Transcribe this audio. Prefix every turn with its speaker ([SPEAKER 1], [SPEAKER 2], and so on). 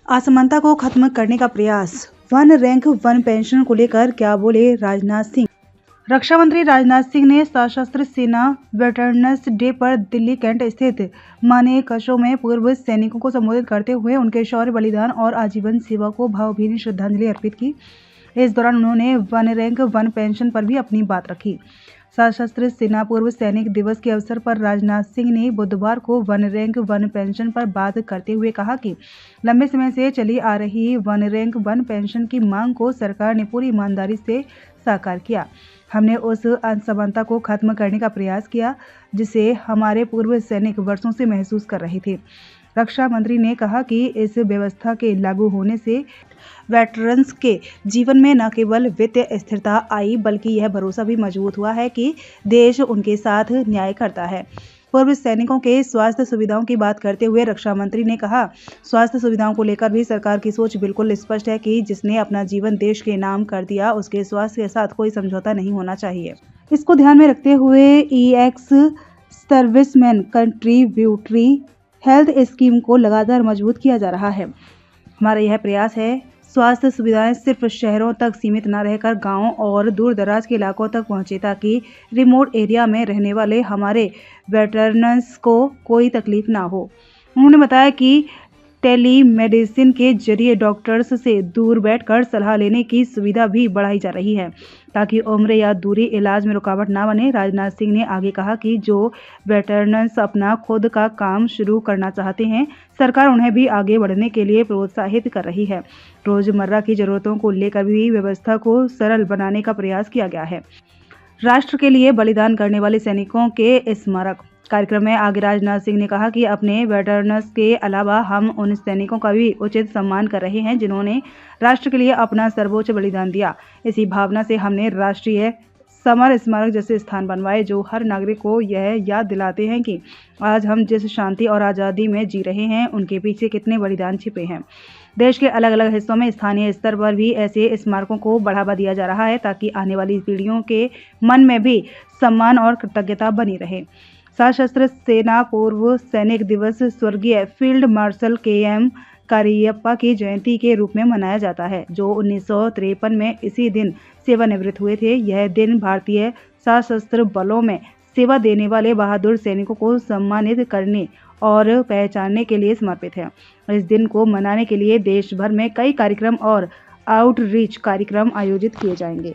[SPEAKER 1] असमानता को खत्म करने का प्रयास। वन रैंक वन पेंशन को लेकर क्या बोले राजनाथ सिंह। रक्षा मंत्री राजनाथ सिंह ने सशस्त्र सेना वेटरन्स डे पर दिल्ली कैंट स्थित मानेकशॉ में पूर्व सैनिकों को संबोधित करते हुए उनके शौर्य, बलिदान और आजीवन सेवा को भावभीनी श्रद्धांजलि अर्पित की। इस दौरान उन्होंने वन रैंक वन पेंशन पर भी अपनी बात रखी। सशस्त्र सेना पूर्व सैनिक दिवस के अवसर पर राजनाथ सिंह ने बुधवार को वन रैंक वन पेंशन पर बात करते हुए कहा कि लंबे समय से चली आ रही वन रैंक वन पेंशन की मांग को सरकार ने पूरी ईमानदारी से साकार किया। हमने उस असमानता को खत्म करने का प्रयास किया जिसे हमारे पूर्व सैनिक वर्षों से महसूस कर रहे थे। रक्षा मंत्री ने कहा कि इस व्यवस्था के लागू होने से वेटरन्स के जीवन में न केवल वित्तीय स्थिरता आई बल्कि यह भरोसा भी मजबूत हुआ है कि देश उनके साथ न्याय करता है। पूर्व सैनिकों के स्वास्थ्य सुविधाओं की बात करते हुए रक्षा मंत्री ने कहा, स्वास्थ्य सुविधाओं को लेकर भी सरकार की सोच बिल्कुल स्पष्ट है कि जिसने अपना जीवन देश के नाम कर दिया उसके स्वास्थ्य के साथ कोई समझौता नहीं होना चाहिए। इसको ध्यान में रखते हुए ex serviceman contributory health scheme को लगातार मजबूत किया जा रहा है। हमारा यह प्रयास है स्वास्थ्य सुविधाएं सिर्फ शहरों तक सीमित न रहकर गांवों और दूर दराज के इलाकों तक पहुंचे ताकि रिमोट एरिया में रहने वाले हमारे वेटरन्स को कोई तकलीफ ना हो। उन्होंने बताया कि टेलीमेडिसिन के जरिए डॉक्टर्स से दूर बैठकर सलाह लेने की सुविधा भी बढ़ाई जा रही है ताकि उम्र या दूरी इलाज में रुकावट ना बने। राजनाथ सिंह ने आगे कहा कि जो वेटरन्स अपना खुद का काम शुरू करना चाहते हैं, सरकार उन्हें भी आगे बढ़ने के लिए प्रोत्साहित कर रही है। रोजमर्रा की जरूरतों को लेकर भी व्यवस्था को सरल बनाने का प्रयास किया गया है। राष्ट्र के लिए बलिदान करने वाले सैनिकों के स्मारक कार्यक्रम में आगे राजनाथ सिंह ने कहा कि अपने वेटरन्स के अलावा हम उन सैनिकों का भी उचित सम्मान कर रहे हैं जिन्होंने राष्ट्र के लिए अपना सर्वोच्च बलिदान दिया। इसी भावना से हमने राष्ट्रीय समर स्मारक जैसे स्थान बनवाए जो हर नागरिक को यह याद दिलाते हैं कि आज हम जिस शांति और आज़ादी में जी रहे हैं उनके पीछे कितने बलिदान छिपे हैं। देश के अलग अलग हिस्सों में स्थानीय स्तर पर भी ऐसे स्मारकों को बढ़ावा दिया जा रहा है ताकि आने वाली पीढ़ियों के मन में भी सम्मान और कृतज्ञता बनी रहे। सशस्त्र सेना पूर्व सैनिक दिवस स्वर्गीय फील्ड मार्शल KM कारियप्पा की जयंती के रूप में मनाया जाता है जो 1953 में इसी दिन सेवानिवृत्त हुए थे। यह दिन भारतीय सशस्त्र बलों में सेवा देने वाले बहादुर सैनिकों को सम्मानित करने और पहचानने के लिए समर्पित है। इस दिन को मनाने के लिए देश भर में कई कार्यक्रम और आउटरीच कार्यक्रम आयोजित किए जाएंगे।